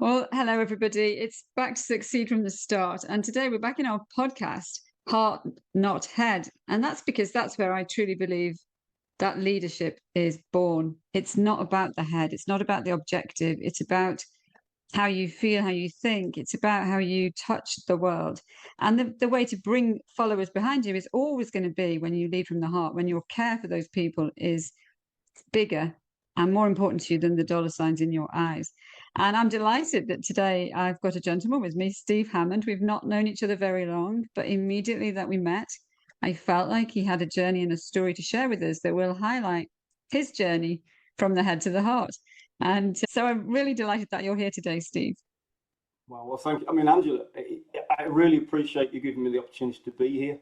Well, hello, everybody. It's back to Succeed from the Start. And today we're back in our podcast, Heart, Not Head. And that's because that's where I truly believe that leadership is born. It's not about the head, it's not about the objective, it's about how you feel, how you think, it's about how you touch the world. And the way to bring followers behind you is always going to be when you lead from the heart, when your care for those people is bigger and more important to you than the dollar signs in your eyes. And I'm delighted that today I've got a gentleman with me, Steve Hammond. We've not known each other very long, but immediately that we met, I felt like he had a journey and a story to share with us that will highlight his journey from the head to the heart. And so I'm really delighted that you're here today, Steve. Well, thank you. I mean, Angela, I really appreciate you giving me the opportunity to be here.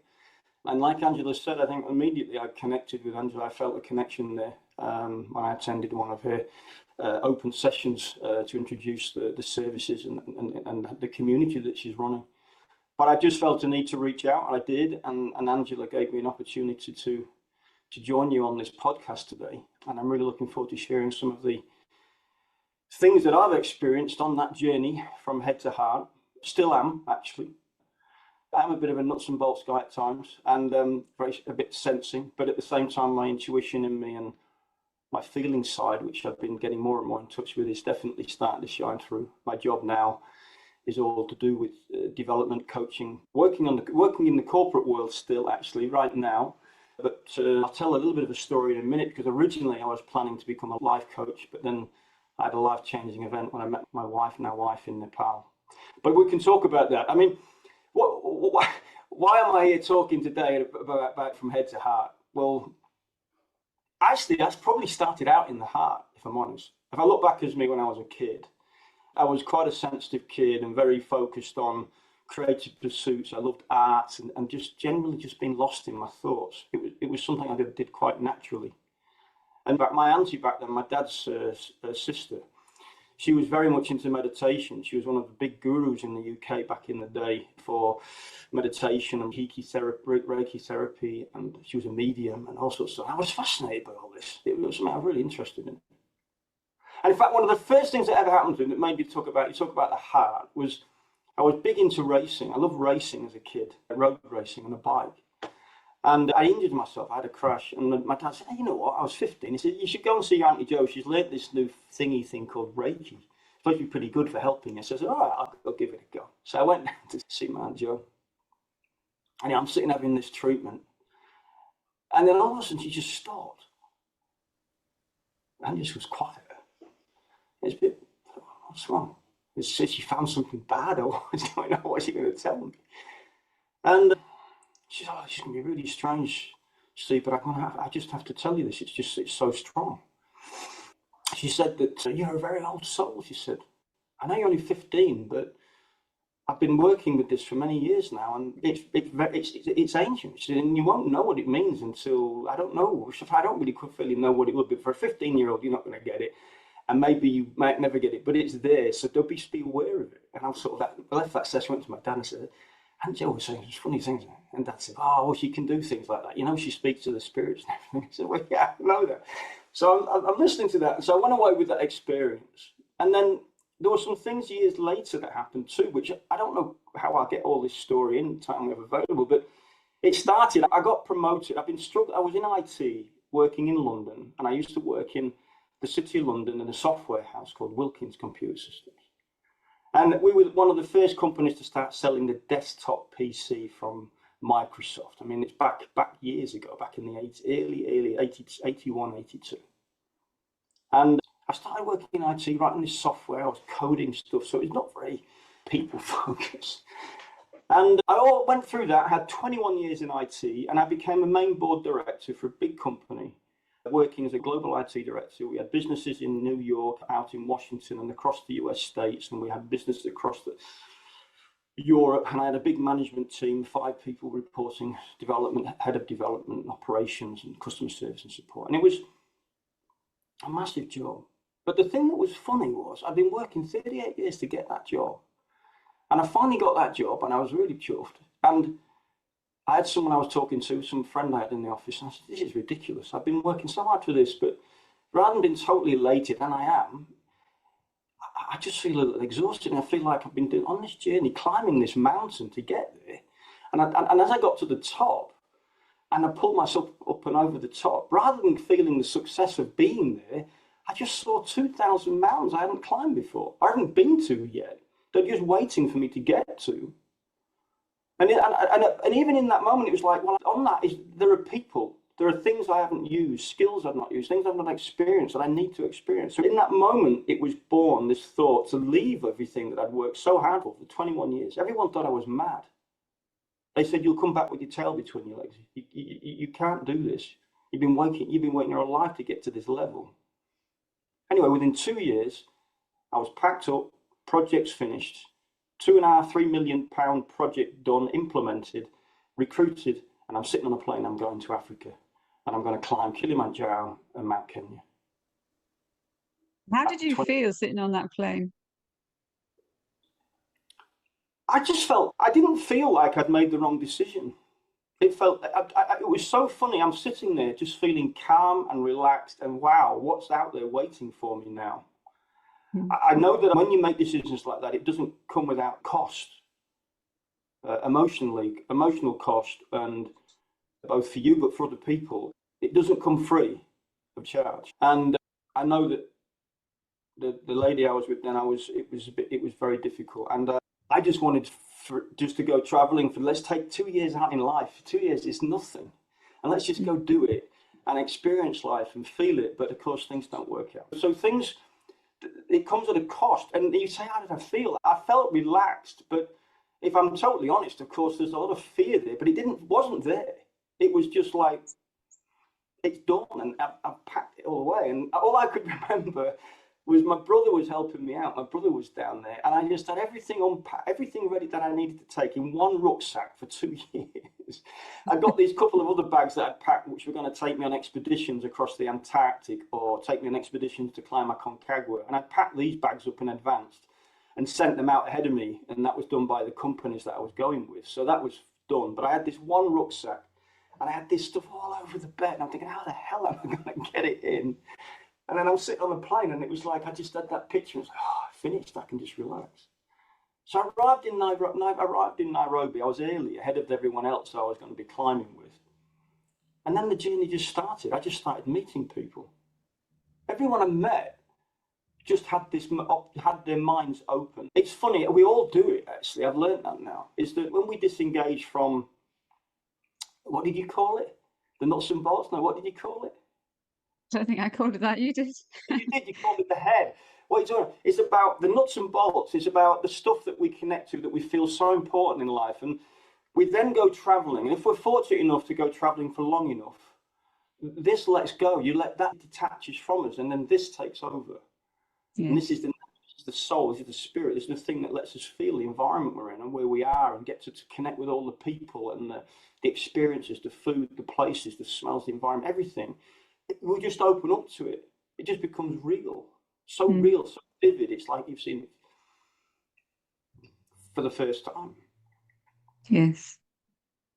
And like Angela said, I think immediately I connected with Angela. I felt a connection there when I attended one of her open sessions to introduce the services and the community that she's running. But I just felt a need to reach out. I did, and Angela gave me an opportunity to join you on this podcast today. And I'm really looking forward to sharing some of the things that I've experienced on that journey from head to heart. Still am, actually. I'm a bit of a nuts and bolts guy at times, and a bit sensing, but at the same time, my intuition in me and my feeling side, which I've been getting more and more in touch with, is definitely starting to shine through. My job now is all to do with development, coaching, working in the corporate world still, actually, right now. But I'll tell a little bit of a story in a minute, because originally I was planning to become a life coach, but then I had a life-changing event when I met my wife in Nepal. But we can talk about that. I mean, why am I here talking today about from head to heart? Well, actually, that's probably started out in the heart, if I'm honest. If I look back as me when I was a kid, I was quite a sensitive kid and very focused on creative pursuits. I loved art and just generally just being lost in my thoughts. It was something I did quite naturally. And back my auntie back then, my dad's sister, she was very much into meditation. She was one of the big gurus in the UK back in the day for meditation and Reiki therapy, and she was a medium and all sorts of stuff. I was fascinated by all this. It was something I was really interested in. And in fact, one of the first things that ever happened to me that made me talk about the heart was I was big into racing. I loved racing as a kid, road racing on a bike. And I injured myself. I had a crash, and my dad said, "Hey, you know what? I was 15. He said, you should go and see your Auntie Jo. She's learnt this new thing called Reiki. It's supposed to be pretty good for helping you." So I said, "All right, I'll go give it a go." So I went down to see my Aunt Jo, and I'm sitting having this treatment, and then all of a sudden she just stopped, and just was quiet. It's a bit, what's wrong? She said she found something bad, or what's going on? What's she going to tell me? And she said, "Oh, it's going to be really strange, Steve, but I just have to tell you this. It's so strong." She said that you're a very old soul. She said, "I know you're only 15, but I've been working with this for many years now, and it's ancient. She said, and you won't know what it means until I don't know. I don't really fully know what it would be. For a 15-year-old, you're not going to get it, and maybe you might never get it, but it's there. So don't be aware of it." And I was sort of I left that session, went to my dad, and said, "Aunt Jo was saying funny things." And Dad said, "Oh, well, she can do things like that. You know, she speaks to the spirits and everything." I said, "Well, yeah, I know that." So I'm listening to that. And so I went away with that experience. And then there were some things years later that happened too, which I don't know how I'll get all this story in the time we have available, but it started, I got promoted. I was in IT working in London, and I used to work in the City of London in a software house called Wilkins Computer Systems. And we were one of the first companies to start selling the desktop PC from Microsoft. I mean, it's back years ago, back in the early 80s, 81, 82. And I started working in IT, writing this software. I was coding stuff, so it's not very people focused. And I all went through that. I had 21 years in IT, and I became a main board director for a big company, working as a global IT director. We had businesses in New York, out in Washington, and across the US states, and we had businesses across Europe, and I had a big management team, 5 people reporting development, head of development, operations, and customer service and support. And it was a massive job. But the thing that was funny was I'd been working 38 years to get that job. And I finally got that job, and I was really chuffed. And I had someone I was talking to, some friend I had in the office, and I said, "This is ridiculous. I've been working so hard for this, but rather than being totally elated, and I am, I just feel a little exhausted, and I feel like I've been doing on this journey, climbing this mountain to get there. And as I got to the top, and I pulled myself up and over the top, rather than feeling the success of being there, I just saw 2,000 mountains I hadn't climbed before. I hadn't been to yet. They're just waiting for me to get to. And even in that moment, it was like, well, on that, there are people, there are things I haven't used, skills I've not used, things I've not experienced that I need to experience. So in that moment, it was born, this thought to leave everything that I'd worked so hard for 21 years. Everyone thought I was mad. They said, you'll come back with your tail between your legs. You can't do this. You've been waiting your whole life to get to this level. Anyway, within 2 years, I was packed up, projects finished, £2.5, £3 million project done, implemented, recruited, and I'm sitting on a plane. I'm going to Africa, and I'm going to climb Kilimanjaro and Mount Kenya. How did you feel sitting on that plane? I didn't feel like I'd made the wrong decision. It was so funny. I'm sitting there just feeling calm and relaxed, and wow, what's out there waiting for me now? I know that when you make decisions like that, it doesn't come without cost, emotional cost, and both for you but for other people. It doesn't come free of charge. And I know that the lady I was with then, it was very difficult, and I just wanted just to go traveling for, let's take 2 years out in life. 2 years is nothing, and let's just go do it and experience life and feel it. But of course, things don't work out. So it comes at a cost. And you say, how did I feel? I felt relaxed, but if I'm totally honest, of course, there's a lot of fear there, but wasn't there. It was just like, it's done, and I've packed it all away. And all I could remember was my brother was helping me out. My brother was down there, and I just had everything unpacked, everything ready that I needed to take in one rucksack for 2 years. I got these couple of other bags that I'd packed, which were going to take me on expeditions across the Antarctic or take me on expeditions to climb Aconcagua. And I packed these bags up in advance and sent them out ahead of me, and that was done by the companies that I was going with. So that was done. But I had this one rucksack, and I had this stuff all over the bed, and I'm thinking, how the hell am I going to get it in? And then I'm sitting on the plane, and it was like I just had that picture. I was like, oh, I finished. I can just relax. So I arrived in Nairobi. I was early, ahead of everyone else I was going to be climbing with. And then the journey just started. I just started meeting people. Everyone I met just had their minds open. It's funny. We all do it, actually. I've learned that now. Is that when we disengage from, what did you call it? The nuts and bolts? No, what did you call it? I don't think I called it that. You did. You did. You called it the head. What you're doing? It's about the nuts and bolts. It's about the stuff that we connect to, that we feel so important in life. And we then go traveling. And if we're fortunate enough to go traveling for long enough, this lets go. You let that detaches from us, and then this takes over. Yeah. And this is the soul, this is the spirit, this is the thing that lets us feel the environment we're in and where we are, and get to connect with all the people and the experiences, the food, the places, the smells, the environment, everything. We just open up to it. It just becomes real. So real, so vivid. It's like you've seen it for the first time. Yes.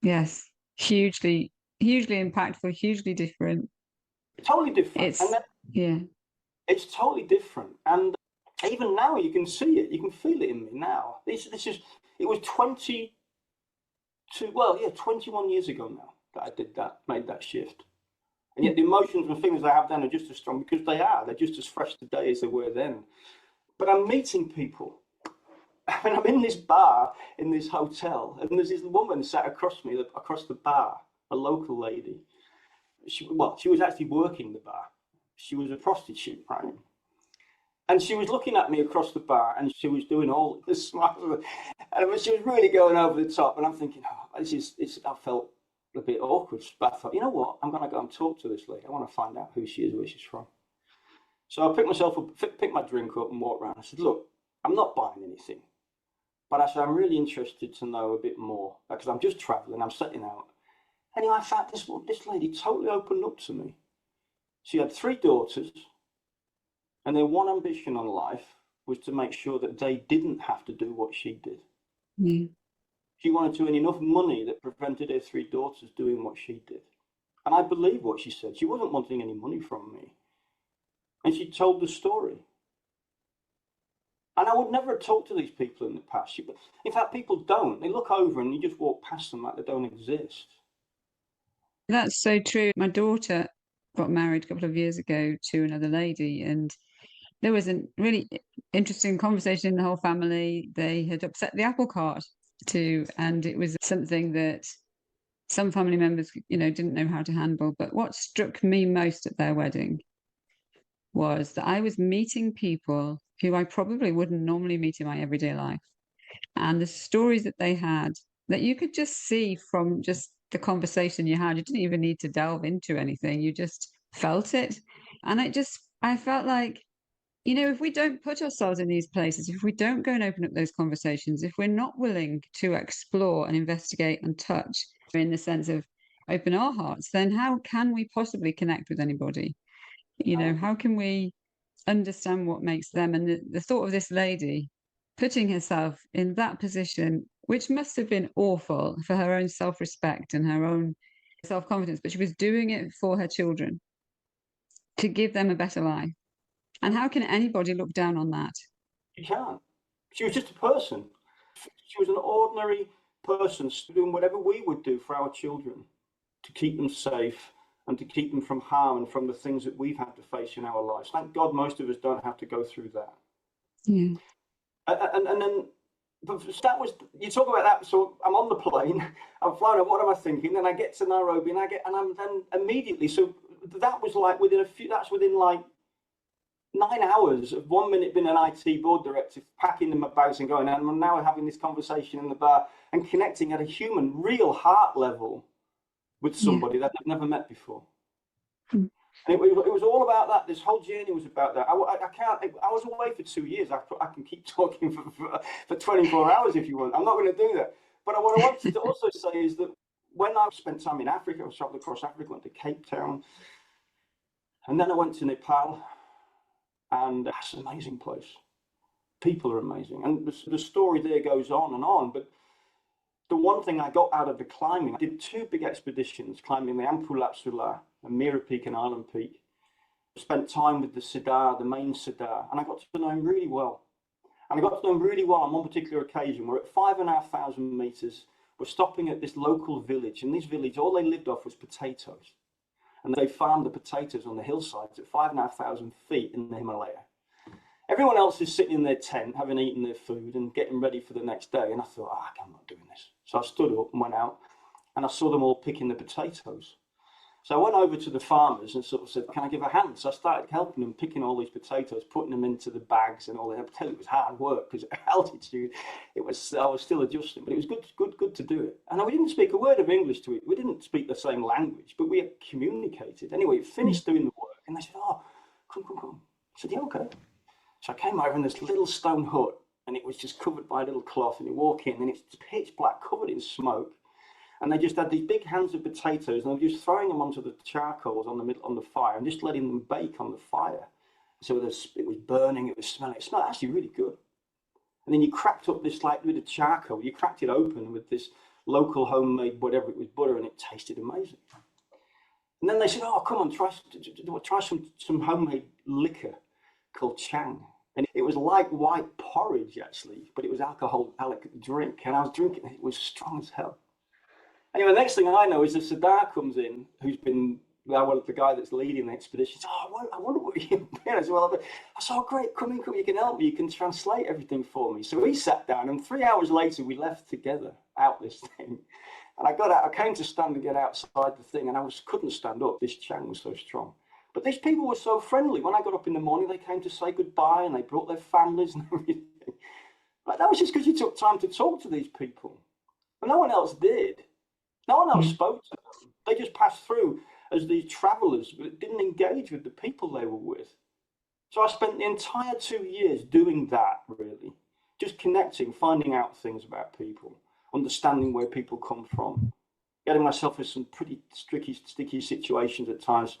Yes. Hugely impactful, hugely different. Totally different. It's totally different. And even now you can see it. You can feel it in me now. It was 21 years ago now that I did that, made that shift. And yet the emotions and feelings I have then are just as strong, because they're just as fresh today as they were then. But I'm meeting people. I mean, I'm in this bar, in this hotel, and there's this woman sat across me, across the bar, a local lady. She was actually working the bar. She was a prostitute, right? And she was looking at me across the bar, and she was doing all this smile, and she was really going over the top. And I'm thinking, I felt a bit awkward, but I thought, you know what? I'm going to go and talk to this lady. I want to find out who she is, where she's from. So I picked myself up, picked my drink up, and walked around. I said, look, I'm not buying anything, but I said, I'm really interested to know a bit more, because I'm just traveling, I'm setting out. Anyway, I found this lady totally opened up to me. She had 3 daughters, and their one ambition on life was to make sure that they didn't have to do what she did. Mm. She wanted to earn enough money that prevented her 3 daughters doing what she did. And I believe what she said. She wasn't wanting any money from me. And she told the story. And I would never have talked to these people in the past. In fact, people don't. They look over and you just walk past them like they don't exist. That's so true. My daughter got married a couple of years ago to another lady, and there was a really interesting conversation in the whole family. They had upset the apple cart too, and it was something that some family members, didn't know how to handle. But what struck me most at their wedding was that I was meeting people who I probably wouldn't normally meet in my everyday life. And the stories that they had, that you could just see from just the conversation you had. You didn't even need to delve into anything. You just felt it. And I felt like, if we don't put ourselves in these places, if we don't go and open up those conversations, if we're not willing to explore and investigate and touch in the sense of open our hearts, then how can we possibly connect with anybody? How can we understand what makes them? And the thought of this lady putting herself in that position, which must have been awful for her own self-respect and her own self-confidence, but she was doing it for her children to give them a better life. And how can anybody look down on that? You can't. She was just a person. She was an ordinary person doing whatever we would do for our children to keep them safe and to keep them from harm and from the things that we've had to face in our lives. Thank God most of us don't have to go through that. Yeah. And then, but that was, you talk about that, so I'm on the plane, I'm flying up, what am I thinking? Then I get to Nairobi and I'm then immediately, so that was like within like 9 hours of 1 minute being an IT board director, packing in my bags and going, and I'm now having this conversation in the bar and connecting at a human, real heart level with somebody that I've never met before. And it was all about that. This whole journey was about that. I was away for 2 years. I can keep talking for 24 hours if you want. I'm not going to do that. But what I wanted to also say is that when I spent time in Africa, I traveled across Africa, went to Cape Town, and then I went to Nepal. And that's an amazing place. People are amazing. And the story there goes on. But the one thing I got out of the climbing, I did 2 big expeditions, climbing the Ampulapsula, and Mira Peak and Island Peak. Spent time with the Siddar, the main Siddar, and I got to know him really well. And I got to know him really well on one particular occasion. We're at 5,500 meters. We're stopping at this local village. And this village, all they lived off was potatoes. And they farmed the potatoes on the hillsides at 5,500 feet in the Himalaya. Everyone else is sitting in their tent, having eaten their food and getting ready for the next day. And I thought, I'm not doing this. So I stood up and went out and I saw them all picking the potatoes. So I went over to the farmers and sort of said, can I give a hand? So I started helping them, picking all these potatoes, putting them into the bags and all that. I tell you, it was hard work because at altitude, I was still adjusting, but it was good to do it. And we didn't speak a word of English to it. We didn't speak the same language, but we communicated. Anyway, we finished doing the work and they said, come. I said, yeah, okay. So I came over in this little stone hut and it was just covered by a little cloth and you walk in and it's pitch black, covered in smoke. And they just had these big hands of potatoes and they were just throwing them onto the charcoals on the fire and just letting them bake on the fire. So it was burning, it was smelling. It smelled actually really good. And then you cracked up this like bit of charcoal. You cracked it open with this local homemade whatever it was, butter, and it tasted amazing. And then they said, come on, try some homemade liquor called Chang. And it was like white porridge actually, but it was alcoholic drink. And I was drinking it. It was strong as hell. Anyway, the next thing I know is the Siddar comes in, who's been the guy that's leading the expedition. Says, I wonder what you're doing as well. I said, great, come in, you can help me, you can translate everything for me. So he sat down, and 3 hours later, we left together out this thing. And I got out, I came to stand and get outside the thing, and I couldn't stand up. This Chang was so strong. But these people were so friendly. When I got up in the morning, they came to say goodbye, and they brought their families and everything. But that was just because you took time to talk to these people. And no one else did. No one else spoke to them. They just passed through as these travelers, but didn't engage with the people they were with. So I spent the entire 2 years doing that, really. Just connecting, finding out things about people, understanding where people come from, getting myself in some pretty sticky situations at times,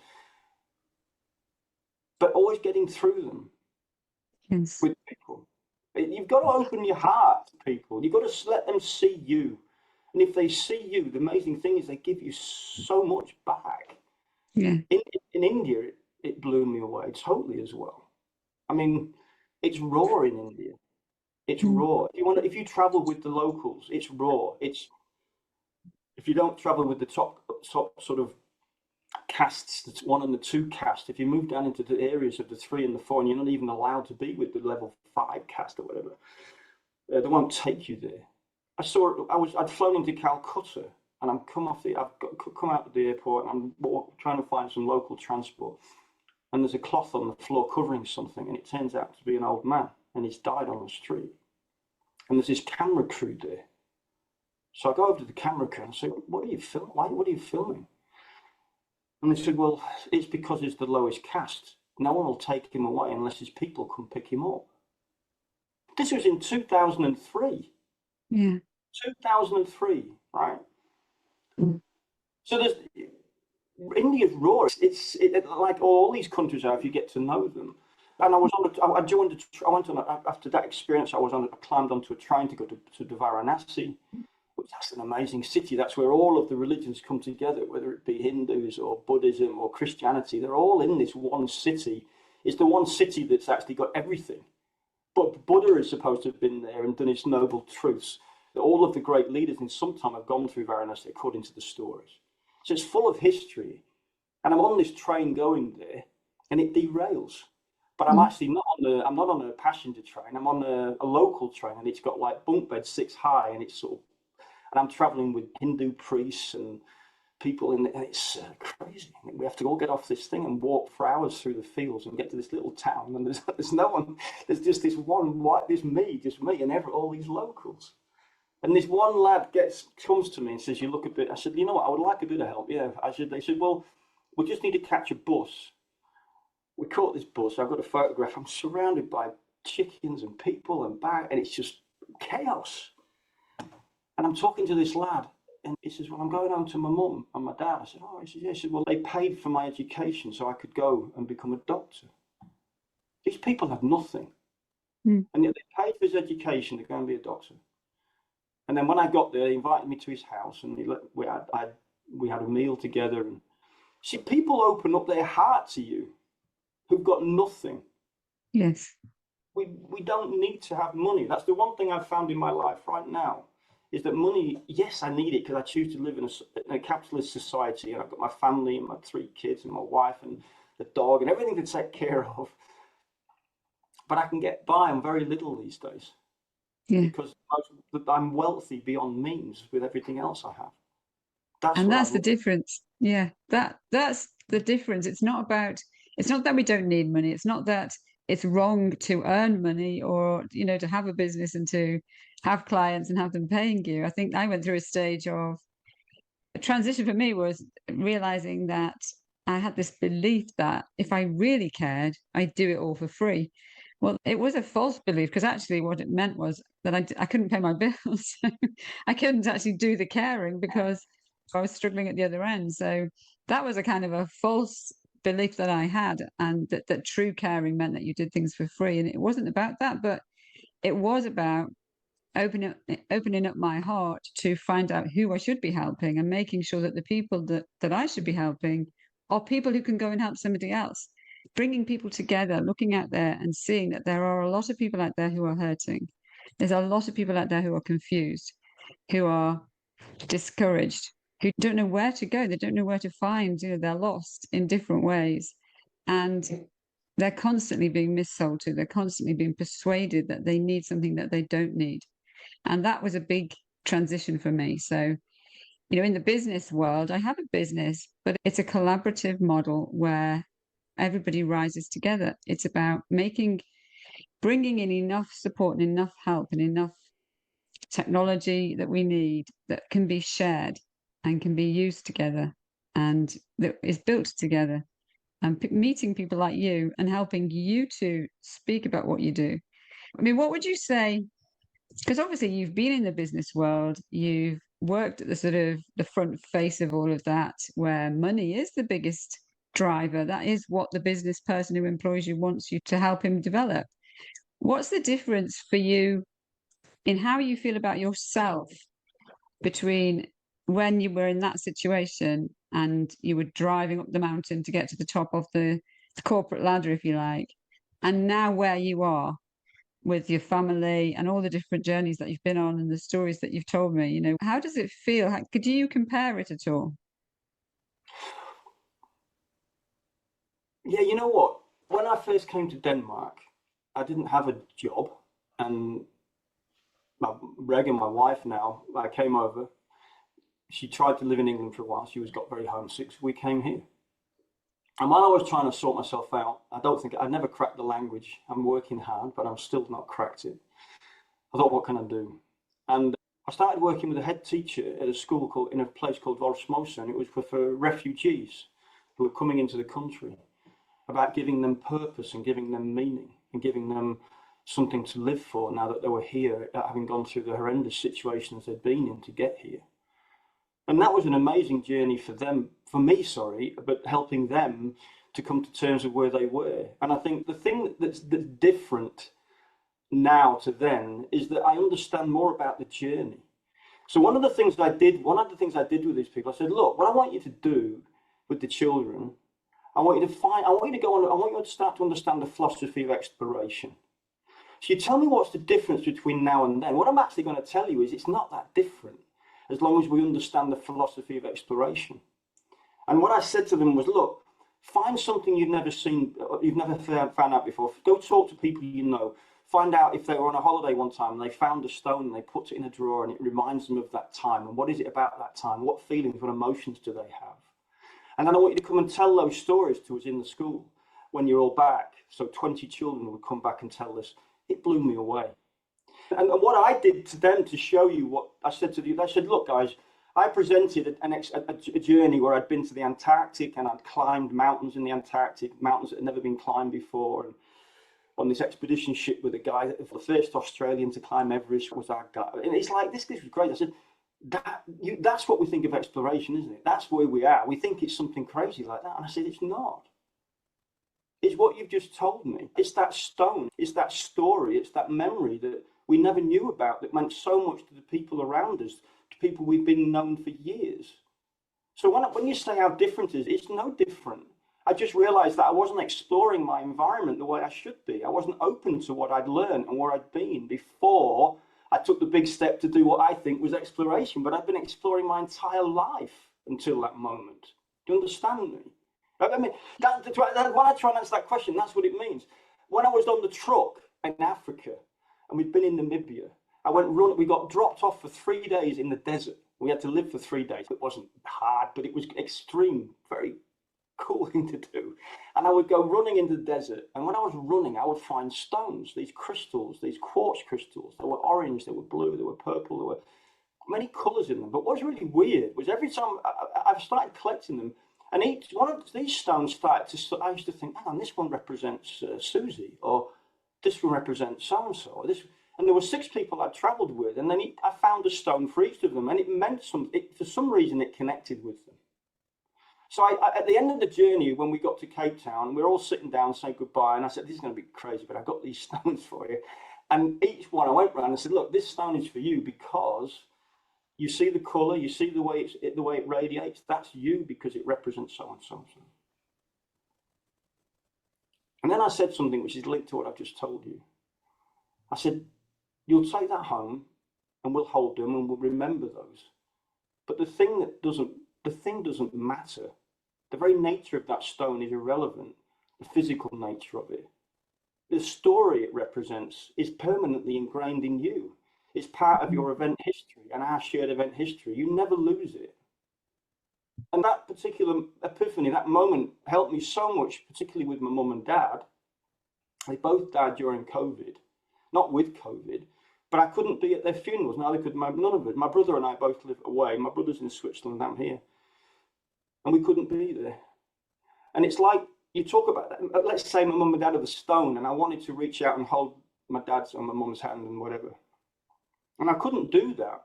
but always getting through them with people. You've got to open your heart to people. You've got to let them see you. And if they see you, the amazing thing is they give you so much back. Yeah. In India, it blew me away totally as well. I mean, it's raw in India. It's raw. If you travel with the locals, it's raw. If you don't travel with the top sort of castes, the 1 and the 2 caste, if you move down into the areas of the 3 and the 4, and you're not even allowed to be with the level 5 caste or whatever, they won't take you there. I'd flown into Calcutta, and I've come out of the airport, and I'm trying to find some local transport, and there's a cloth on the floor covering something, and it turns out to be an old man, and he's died on the street. And there's this camera crew there. So I go over to the camera crew and I say, what are you filming? What are you filming? And they said, well, it's because he's the lowest caste. No one will take him away unless his people come pick him up. This was in 2003. Yeah. 2003, right? So India's raw. It's like all these countries are if you get to know them. And after that experience, I climbed onto a train to go to Varanasi, which that's an amazing city. That's where all of the religions come together, whether it be Hindus or Buddhism or Christianity. They're all in this one city. It's the one city that's actually got everything. But Buddha is supposed to have been there and done his noble truths. All of the great leaders in some time have gone through Varanasi according to the stories. So it's full of history. And I'm on this train going there, and it derails. But I'm actually not on a passenger train. I'm on a local train, and it's got like bunk beds 6 high, and and I'm traveling with Hindu priests and people and it's crazy. We have to all get off this thing and walk for hours through the fields and get to this little town, and there's no one. There's just this me, and all these locals. And this one lad comes to me and says, "You look a bit." I said, "You know what? I would like a bit of help." Yeah, They said, "Well, we just need to catch a bus." We caught this bus. I've got a photograph. I'm surrounded by chickens and people and it's just chaos. And I'm talking to this lad, and he says, "Well, I'm going home to my mum and my dad." I said, "Oh," he said, "Yeah." He said, "Well, they paid for my education so I could go and become a doctor." These people have nothing, and yet they paid for his education to go and be a doctor. And then when I got there, he invited me to his house, and we had a meal together. And see, people open up their heart to you who've got nothing. Yes. We don't need to have money. That's the one thing I've found in my life right now, is that money, yes, I need it because I choose to live in a capitalist society, and I've got my family and my 3 kids and my wife and the dog and everything to take care of. But I can get by on very little these days. Yeah. Because I'm wealthy beyond means with everything else I have. That's the difference. Yeah, that's the difference. It's not that we don't need money. It's not that it's wrong to earn money or, to have a business and to have clients and have them paying you. I think I went through a stage of a transition for me was realizing that I had this belief that if I really cared, I'd do it all for free. Well, it was a false belief, because actually what it meant was that I couldn't pay my bills. I couldn't actually do the caring because I was struggling at the other end. So that was a kind of a false belief that I had, and that true caring meant that you did things for free. And it wasn't about that, but it was about opening up my heart to find out who I should be helping, and making sure that the people that I should be helping are people who can go and help somebody else. Bringing people together, looking out there and seeing that there are a lot of people out there who are hurting. There's a lot of people out there who are confused, who are discouraged, who don't know where to go. They don't know where to find, they're lost in different ways. And they're constantly being missold to. They're constantly being persuaded that they need something that they don't need. And that was a big transition for me. So, in the business world, I have a business, but it's a collaborative model where everybody rises together. It's about bringing in enough support and enough help and enough technology that we need that can be shared and can be used together and that is built together, and meeting people like you and helping you to speak about what you do. I mean, what would you say? Because obviously you've been in the business world, you've worked at the sort of the front face of all of that, where money is the biggest driver. That is what the business person who employs you wants you to help him develop. What's the difference for you in how you feel about yourself between when you were in that situation and you were driving up the mountain to get to the top of the corporate ladder, if you like, and now where you are? with your family and all the different journeys that you've been on and the stories that you've told me, how does it feel? Could you compare it at all? Yeah, you know what? When I first came to Denmark, I didn't have a job, and Regan, my wife now, I came over. She tried to live in England for a while. She got very homesick, so we came here. And while I was trying to sort myself out, I never cracked the language. I'm working hard, but I'm still not cracked it. I thought, what can I do? And I started working with a head teacher at a school in a place called Vorsmosa, and it was for refugees who were coming into the country, about giving them purpose and giving them meaning and giving them something to live for now that they were here, having gone through the horrendous situations they'd been in to get here. And that was an amazing journey for me, but helping them to come to terms with where they were. And I think the thing that's different now to then is that I understand more about the journey. So one of the things I did with these people, I said, look, what I want you to do with the children, I want you to start to understand the philosophy of exploration. So you tell me what's the difference between now and then. What I'm actually going to tell you is it's not that different, as long as we understand the philosophy of exploration. And what I said to them was, look, find something you've never found out before. Go talk to people you know. Find out if they were on a holiday one time and they found a stone and they put it in a drawer and it reminds them of that time. And what is it about that time? What feelings, what emotions do they have? And then I want you to come and tell those stories to us in the school when you're all back. So 20 children would come back and tell us. It blew me away. And what I did to them to show you what I said to you, I said, look, guys, I presented a journey where I'd been to the Antarctic and I'd climbed mountains in the Antarctic, mountains that had never been climbed before. And on this expedition ship with a guy, the first Australian to climb Everest was our guy. And it's like, this was great. I said, that's what we think of exploration, isn't it? That's where we are. We think it's something crazy like that. And I said, it's not. It's what you've just told me. It's that stone. It's that story. It's that memory that we never knew about that meant so much to the people around us, to people we've been known for years. So when you say how different it is, it's no different. I just realized that I wasn't exploring my environment the way I should be. I wasn't open to what I'd learned and where I'd been before I took the big step to do what I think was exploration. But I've been exploring my entire life until that moment. Do you understand me? I mean, when I try and answer that question, that's what it means. When I was on the truck in Africa, and we'd been in Namibia, we got dropped off for 3 days in the desert. We had to live for 3 days. It wasn't hard, but it was extreme, very cool thing to do. And I would go running into the desert. And when I was running, I would find stones, these crystals, these quartz crystals. They were orange, they were blue, they were purple, there were many colors in them. But what's really weird was every time I've started collecting them, and each one of these stones I used to think, hang on, this one represents Susie, or this one represents so-and-so, or this. And there were 6 people I'd traveled with, and then I found a stone for each of them, and it meant something. For some reason, it connected with them. So at the end of the journey, when we got to Cape Town, we were all sitting down saying goodbye, and I said, this is going to be crazy, but I got these stones for you. And each one I went around and said, look, this stone is for you because you see the colour, you see the way it radiates. That's you because it represents so and so. And then I said something which is linked to what I've just told you. I said, you'll take that home and we'll hold them and we'll remember those. But the thing doesn't matter. The very nature of that stone is irrelevant, the physical nature of it. The story it represents is permanently ingrained in you. It's part of your event history and our shared event history. You never lose it. And that particular epiphany, that moment, helped me so much, particularly with my mum and dad. They both died during COVID, not with COVID, but I couldn't be at their funerals. Neither could none of it. My brother and I both live away. My brother's in Switzerland, I'm here. And we couldn't be there. And it's like, you talk about that. Let's say my mum and dad are the stone, and I wanted to reach out and hold my dad's and my mum's hand and whatever. And I couldn't do that.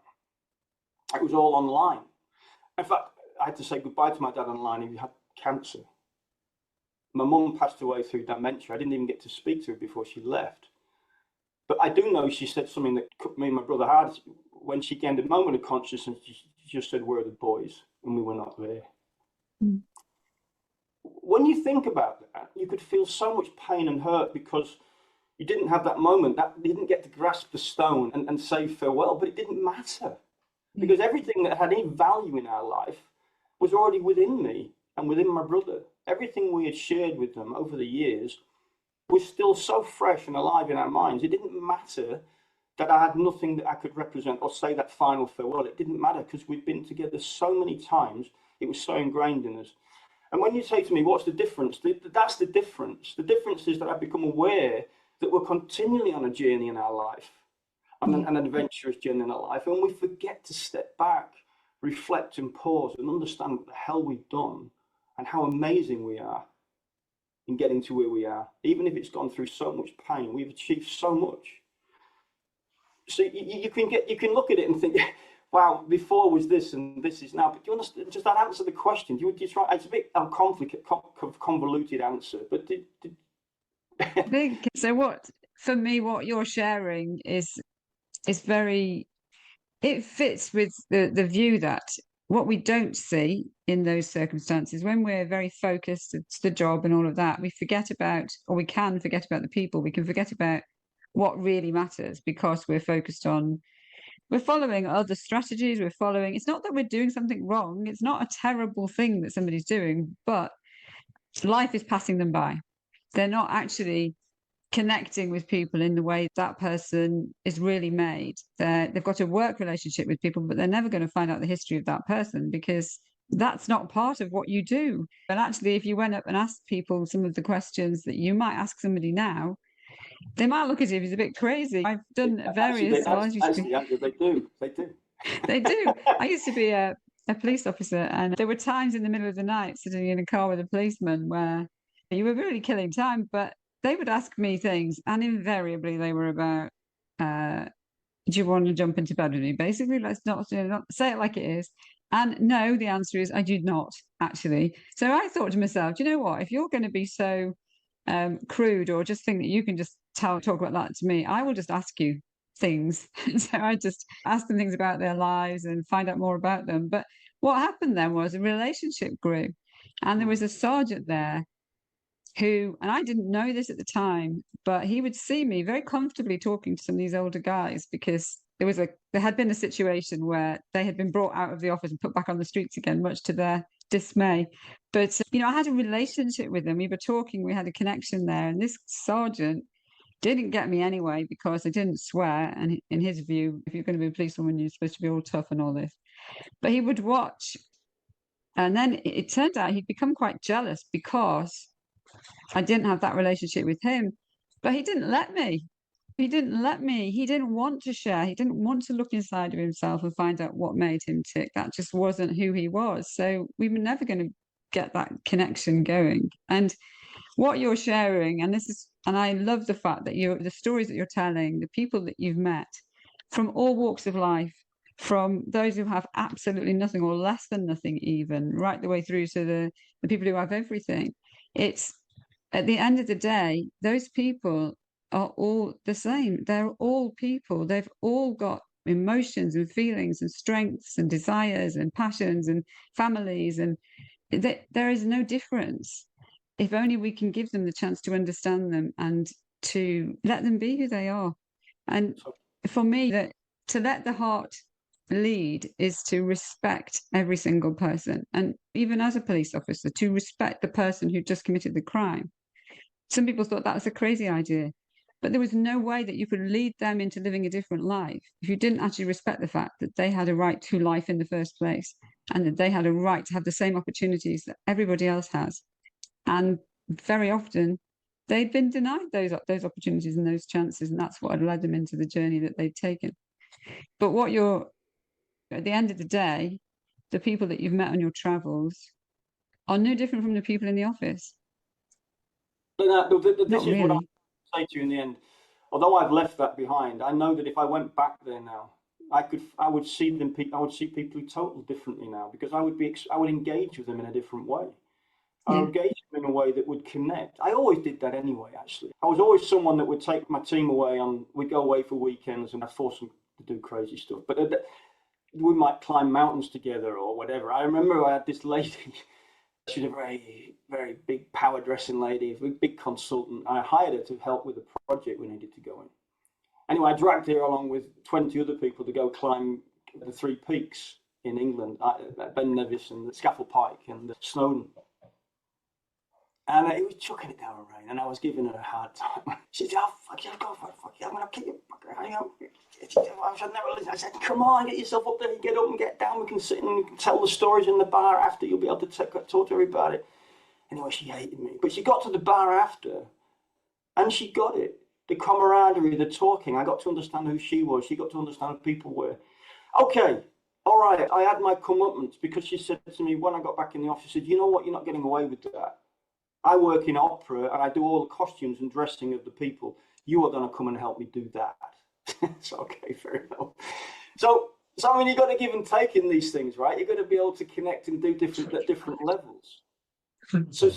It was all online. In fact, I had to say goodbye to my dad online. He had cancer. My mum passed away through dementia. I didn't even get to speak to her before she left. But I do know she said something that cut me and my brother hard. When she gained a moment of consciousness, she just said, where are the boys? And we were not there. Mm. When you think about that, you could feel so much pain and hurt because You didn't have that moment, that you didn't get to grasp the stone and say farewell, but it didn't matter because everything that had any value in our life was already within me and within my brother. Everything we had shared with them over the years was still so fresh and alive in our minds. It didn't matter that I had nothing that I could represent or say that final farewell. It didn't matter because we'd been together so many times. It was so ingrained in us. And when you say to me, what's the difference? That's the difference. The difference is that I've become aware that we're continually on a journey in our life, an adventurous journey in our life. And we forget to step back, reflect and pause and understand what the hell we've done and how amazing we are in getting to where we are. Even if it's gone through so much pain, we've achieved so much. So you can look at it and think, wow, before was this and this is now. But do you understand? Just that answer the question. It's a bit convoluted answer, but I think so. For me, what you're sharing is very. It fits with the view that what we don't see in those circumstances, when we're very focused, it's the job and all of that, we forget about, or we can forget about the people. We can forget about what really matters because we're focused on. We're following other strategies. It's not that we're doing something wrong. It's not a terrible thing that somebody's doing, but life is passing them by. They're not actually connecting with people in the way that person is really made. They've got a work relationship with people, but they're never going to find out the history of that person because that's not part of what you do. And actually, if you went up and asked people some of the questions that you might ask somebody now, they might look at you as a bit crazy. I've done various. Actually, they do. They do. I used to be a police officer, and there were times in the middle of the night sitting in a car with a policeman where you were really killing time, but they would ask me things, and invariably they were about, do you want to jump into bed with me? Basically, let's not say it like it is. And no, the answer is I do not, actually. So I thought to myself, do you know what? If you're going to be so crude or just think that you can just talk about that to me, I will just ask you things. So I just asked them things about their lives and find out more about them. But what happened then was a relationship grew, and there was a sergeant there who, and I didn't know this at the time, but he would see me very comfortably talking to some of these older guys because there had been a situation where they had been brought out of the office and put back on the streets again, much to their dismay. But I had a relationship with them. We were talking, we had a connection there, and this sergeant didn't get me anyway because I didn't swear. And in his view, if you're going to be a policewoman, you're supposed to be all tough and all this. But he would watch, and then it turned out he'd become quite jealous because I didn't have that relationship with him. But he didn't let me. He didn't want to share. He didn't want to look inside of himself and find out what made him tick. That just wasn't who he was. So we were never going to get that connection going. And what you're sharing, and I love the fact that the stories that you're telling, the people that you've met from all walks of life, from those who have absolutely nothing or less than nothing even, right the way through to the people who have everything. It's, at the end of the day, those people are all the same. They're all people. They've all got emotions and feelings and strengths and desires and passions and families, and there is no difference. If only we can give them the chance to understand them and to let them be who they are. And for me, that to let the heart lead is to respect every single person. And even as a police officer, to respect the person who just committed the crime. Some people thought that was a crazy idea, but there was no way that you could lead them into living a different life if you didn't actually respect the fact that they had a right to life in the first place and that they had a right to have the same opportunities that everybody else has. And very often they'd been denied those opportunities and those chances, and that's what had led them into the journey that they'd taken. But at the end of the day, the people that you've met on your travels are no different from the people in the office. But this is really. what I say to you in the end. Although I've left that behind, I know that if I went back there now, I would see them. I would see people totally differently now because I would engage with them in a different way. I would engage them in a way that would connect. I always did that anyway. Actually, I was always someone that would take my team away we'd go away for weekends and I'd force them to do crazy stuff. But we might climb mountains together or whatever. I remember I had this lady. She's a very, very big power dressing lady, a big consultant. I hired her to help with the project we needed to go in. Anyway, I dragged her along with 20 other people to go climb the 3 peaks in England, Ben Nevis and the Scafell Pike and Snowdon. And it was chucking it down with rain, and I was giving her a hard time. She said, "Oh, fuck you, go for it, fuck you, I'm going to kill you." I said, "Never listen." I said, "Come on, get yourself up there, you get up and get down. We can sit and tell the stories in the bar after. You'll be able to talk to everybody." Anyway, she hated me. But she got to the bar after, and she got it. The camaraderie, the talking. I got to understand who she was. She got to understand who people were. Okay, all right, I had my comeuppance because she said to me when I got back in the office, she said, "You know what, you're not getting away with that. I work in opera and I do all the costumes and dressing of the people. You are going to come and help me do that." So, okay, fair enough. So I mean, you've got to give and take in these things, right? You've got to be able to connect and do different at different levels. So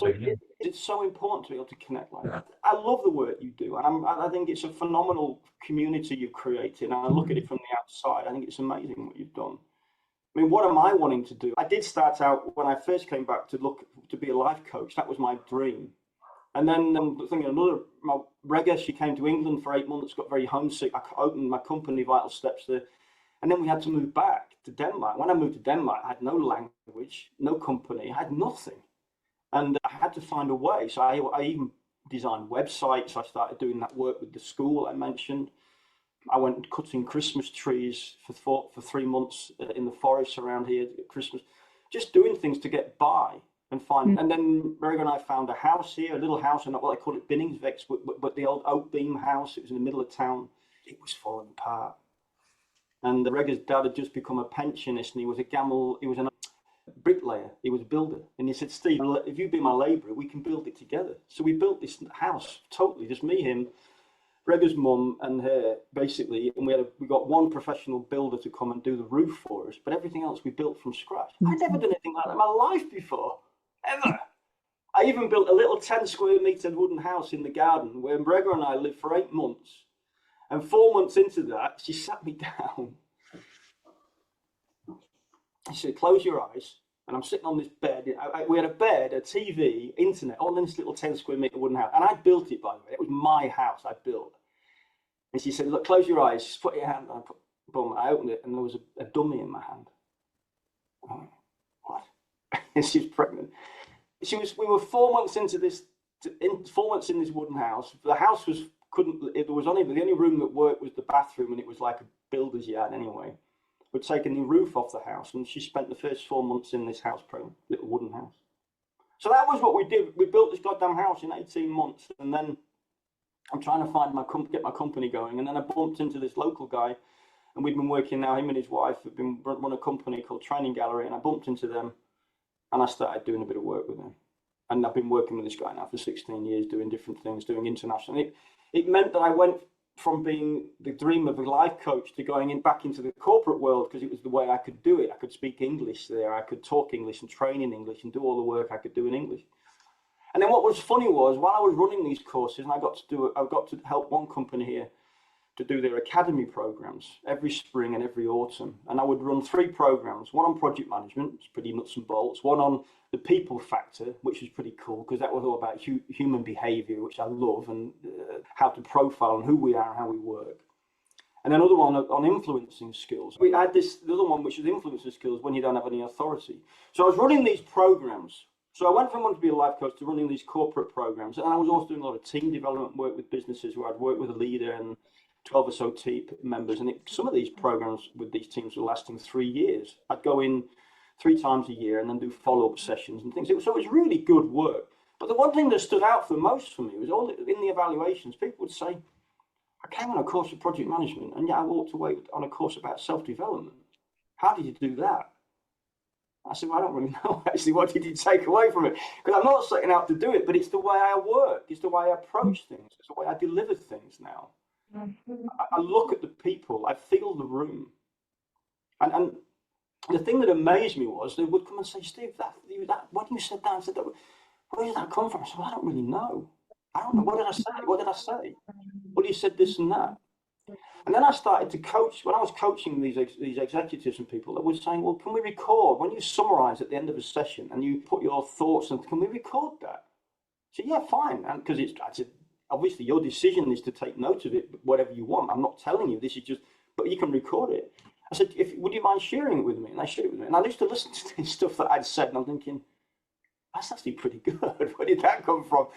it's so important to be able to connect like that. I love the work you do, and I think it's a phenomenal community you've created. And I look at it from the outside. I think it's amazing what you've done. I mean, what am I wanting to do? I did start out when I first came back to be a life coach. That was my dream. And then my Rega, she came to England for 8 months, got very homesick. I opened my company, Vital Steps, there. And then we had to move back to Denmark. When I moved to Denmark, I had no language, no company, I had nothing. And I had to find a way. So I even designed websites. I started doing that work with the school I mentioned. I went cutting Christmas trees for 3 months in the forest around here at Christmas, just doing things to get by and find. And then Rega and I found a house here, a little house, and what I call it Binningsvex, but the old oak beam house. It was in the middle of town. It was falling apart. And Rega's dad had just become a pensionist, and he was a bricklayer. He was a builder, and he said, "Steve, if you be my labourer, we can build it together." So we built this house totally, just me, him, Rega's mum and her, basically, and we got one professional builder to come and do the roof for us, but everything else we built from scratch. I'd never done anything like that in my life before, ever. I even built a little 10 square metre wooden house in the garden where Rega and I lived for 8 months. And 4 months into that, she sat me down. She said, "Close your eyes." And I'm sitting on this bed. We had a bed, a TV, internet, all in this little 10 square metre wooden house. And I built it, by the way. It was my house I built. And she said, "Look, close your eyes. Just put your hand on." Boom. I opened it, and there was a dummy in my hand. I went, "What?" And she was pregnant. We were 4 months into this, 4 months in this wooden house. The house the only room that worked was the bathroom, and it was like a builder's yard anyway. We'd taken the roof off the house, and she spent the first 4 months in this house program, little wooden house. So that was what we did. We built this goddamn house in 18 months, and then I'm trying to get my company going, and then I bumped into this local guy, and we'd been working now. Him and his wife had been run a company called Training Gallery, and I bumped into them, and I started doing a bit of work with them. And I've been working with this guy now for 16 years, doing different things, doing international. It meant that I went from being the dream of a life coach to going back into the corporate world, because it was the way I could do it. I could speak English there. I could talk English and train in English and do all the work I could do in English. And then what was funny was, while I was running these courses, and I got to help one company here to do their academy programs every spring and every autumn. And I would run 3 programs, one on project management, it's pretty nuts and bolts, one on the people factor, which was pretty cool, because that was all about human behavior, which I love, and how to profile and who we are and how we work. And another one on influencing skills. We had the other one, which was influencing skills when you don't have any authority. So I was running these programs. So I went from wanting to be a life coach to running these corporate programs. And I was also doing a lot of team development work with businesses where I'd work with a leader and 12 or so team members. And some of these programs with these teams were lasting 3 years. I'd go in 3 times a year and then do follow-up sessions and things. So it was really good work. But the one thing that stood out for most for me was all in the evaluations, people would say, "I came on a course of project management, and yet I walked away on a course about self-development. How did you do that?" I said, "Well, I don't really know, actually. What did you take away from it?" Because I'm not setting out to do it, but it's the way I work. It's the way I approach things. It's the way I deliver things now. I look at the people. I feel the room. And the thing that amazed me was they would come and say, "Steve, when you said that, I said that, where did that come from?" I said, "Well, I don't really know. I don't know. What did I say? What did I say? Well, you said this and that." And then I started to coach. When I was coaching these executives and people, that was saying, well, can we record? When you summarize at the end of a session and you put your thoughts, and can we record that? So yeah, fine. And because obviously your decision is to take note of it, whatever you want. I'm not telling you, this is just, but you can record it. I said, would you mind sharing it with me? And they shared it with me. And I used to listen to this stuff that I'd said, and I'm thinking, that's actually pretty good. Where did that come from?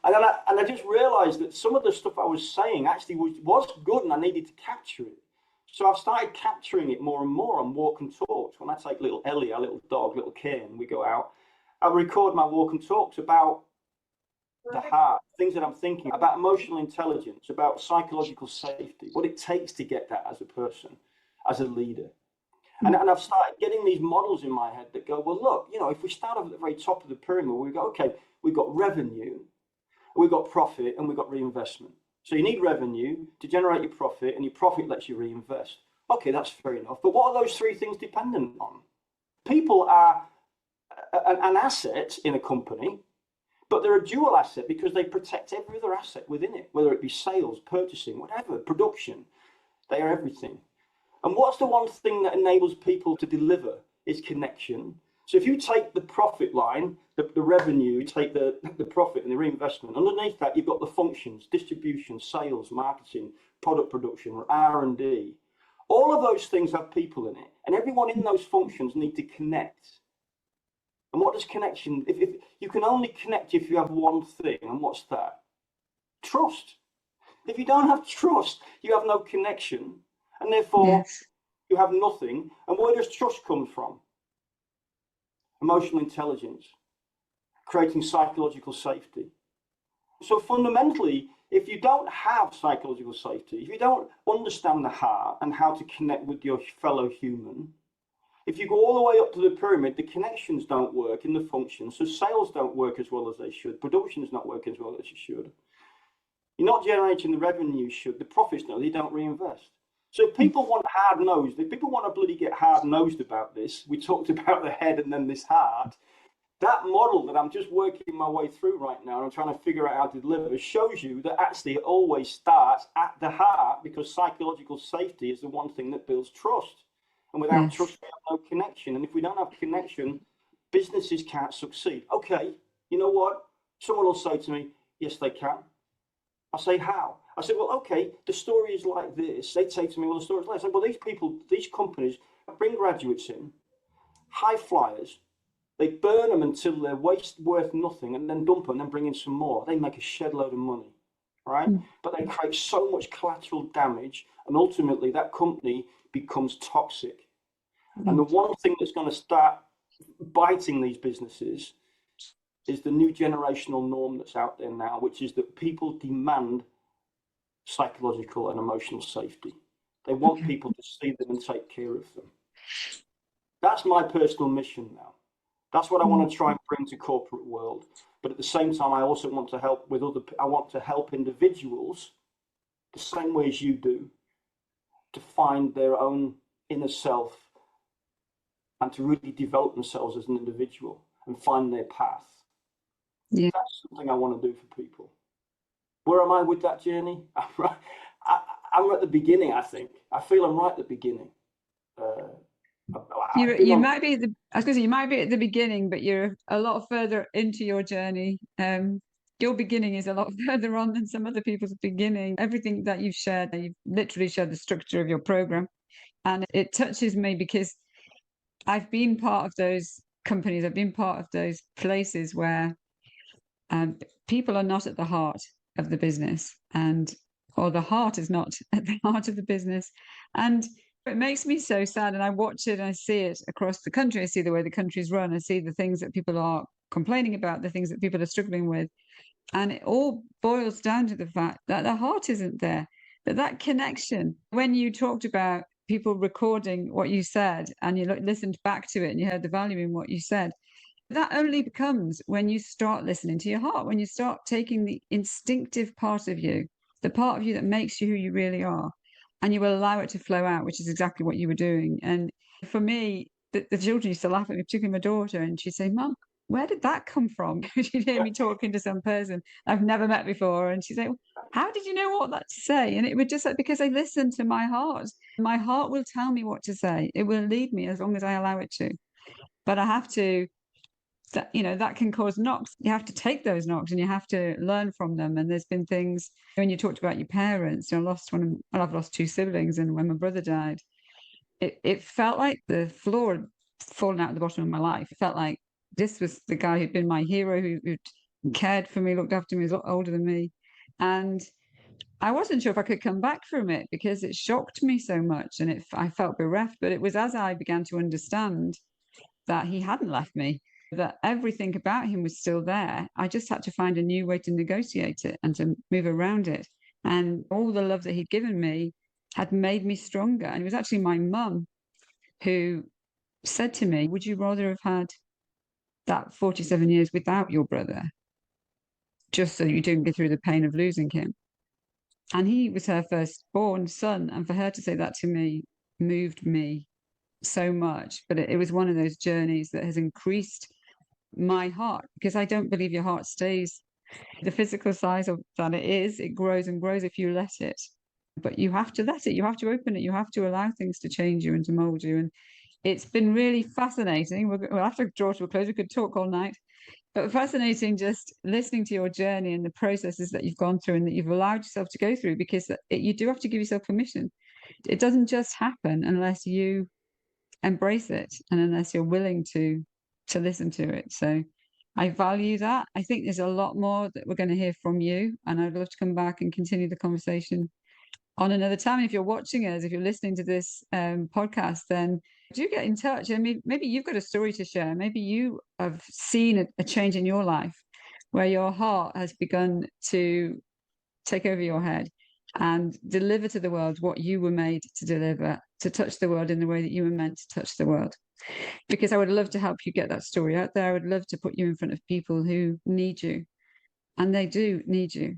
And then I just realized that some of the stuff I was saying actually was good, and I needed to capture it. So I've started capturing it more and more on walk and talks. When I take little Ellie, our little dog, little Ken, we go out, I record my walk and talks about the heart, things that I'm thinking, about emotional intelligence, about psychological safety, what it takes to get that as a person, as a leader. And I've started getting these models in my head that go, well, look, if we start off at the very top of the pyramid, we go, okay, we've got revenue, we've got profit, and we've got reinvestment. So you need revenue to generate your profit, and your profit lets you reinvest. Okay, that's fair enough. But what are those three things dependent on? People are an asset in a company, but they're a dual asset because they protect every other asset within it, whether it be sales, purchasing, whatever, production. They are everything. And what's the one thing that enables people to deliver is connection. So if you take the profit line, the revenue, you take the profit and the reinvestment, underneath that you've got the functions, distribution, sales, marketing, product production, R&D. All of those things have people in it, and everyone in those functions need to connect. And what does connection, if you can only connect if you have one thing, and what's that? Trust. If you don't have trust, you have no connection, and therefore you have nothing. And where does trust come from? Emotional intelligence, creating psychological safety. So fundamentally, if you don't have psychological safety, if you don't understand the heart and how to connect with your fellow human, if you go all the way up to the pyramid, the connections don't work in the functions, so sales don't work as well as they should, production is not working as well as it should. You're not generating the revenue you should, the profits no, they don't reinvest. So if people want hard-nosed, if people want to bloody get hard-nosed about this, we talked about the head and then this heart, that model that I'm just working my way through right now, and I'm trying to figure out how to deliver, shows you that actually it always starts at the heart, because psychological safety is the one thing that builds trust. And without trust, we have no connection. And if we don't have connection, businesses can't succeed. Okay, you know what? Someone will say to me, yes, they can. I say, how? I said, well, okay, the story is like this. They'd say to me, well, the story is like this. I said, well, these people, these companies bring graduates in, high flyers, they burn them until they're worth nothing, and then dump them and then bring in some more. They make a shed load of money, right? But they create so much collateral damage, and ultimately that company becomes toxic. And the one thing that's going to start biting these businesses is the new generational norm that's out there now, which is that people demand psychological and emotional safety. They want people to see them and take care of them. That's my personal mission now. That's what I want to try and bring to corporate world. But at the same time, I also want to help with I want to help individuals the same way as you do, to find their own inner self and to really develop themselves as an individual and find their path. Yeah. That's something I want to do for people. Where am I with that journey? I'm at the beginning, I think. I feel I'm right at the beginning. You might be I was going to say, you might be at the beginning, but you're a lot further into your journey. Your beginning is a lot further on than some other people's beginning. Everything that you've literally shared the structure of your program. And it touches me because I've been part of those companies, I've been part of those places where people are not at the heart of the business, or the heart is not at the heart of the business. And it makes me so sad. And I watch it and I see it across the country. I see the way the country's run. I see the things that people are complaining about, the things that people are struggling with. And it all boils down to the fact that the heart isn't there, that connection. When you talked about people recording what you said and you listened back to it and you heard the value in what you said, that only becomes when you start listening to your heart, when you start taking the instinctive part of you, the part of you that makes you who you really are, and you will allow it to flow out, which is exactly what you were doing. And for me, the children used to laugh at me, particularly my daughter, and she'd say, Mum, where did that come from? She'd hear me talking to some person I've never met before, and she'd say, how did you know what that to say? And it would just, because I listened to my heart. My heart will tell me what to say. It will lead me as long as I allow it to. But I have to, that can cause knocks. You have to take those knocks and you have to learn from them. And there's been things, when you talked about your parents, I've lost two siblings, and when my brother died, it felt like the floor had fallen out of the bottom of my life. It felt like this was the guy who'd been my hero, who'd cared for me, looked after me, was a lot older than me. And I wasn't sure if I could come back from it because it shocked me so much, and I felt bereft. But it was as I began to understand that he hadn't left me, that everything about him was still there. I just had to find a new way to negotiate it and to move around it. And all the love that he'd given me had made me stronger. And it was actually my mum who said to me, would you rather have had that 47 years without your brother, just so you didn't go through the pain of losing him? And he was her firstborn son. And for her to say that to me moved me so much. But it was one of those journeys that has increased my heart, because I don't believe your heart stays the physical size of that it is. It grows and grows if you let it. But you have to let it. You have to open it. You have to allow things to change you and to mold you. And it's been really fascinating. We'll have to draw to a close. We could talk all night. But fascinating just listening to your journey and the processes that you've gone through and that you've allowed yourself to go through, because you do have to give yourself permission. It doesn't just happen unless you embrace it and unless you're willing to listen to it. So I value that. I think there's a lot more that we're going to hear from you, and I'd love to come back and continue the conversation on another time. If you're watching us, if you're listening to this podcast, then do get in touch. I mean, maybe you've got a story to share. Maybe you have seen a change in your life where your heart has begun to take over your head and deliver to the world what you were made to deliver, to touch the world in the way that you were meant to touch the world. Because I would love to help you get that story out there. I would love to put you in front of people who need you, and they do need you.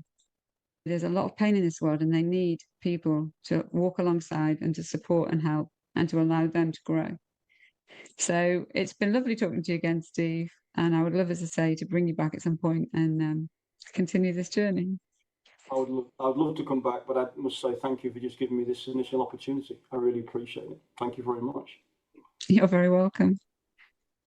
There's a lot of pain in this world, and they need people to walk alongside and to support and help and to allow them to grow. So it's been lovely talking to you again, Steve. And I would love, as I say, to bring you back at some point and continue this journey. I would love to come back, but I must say thank you for just giving me this initial opportunity. I really appreciate it. Thank you very much. You're very welcome.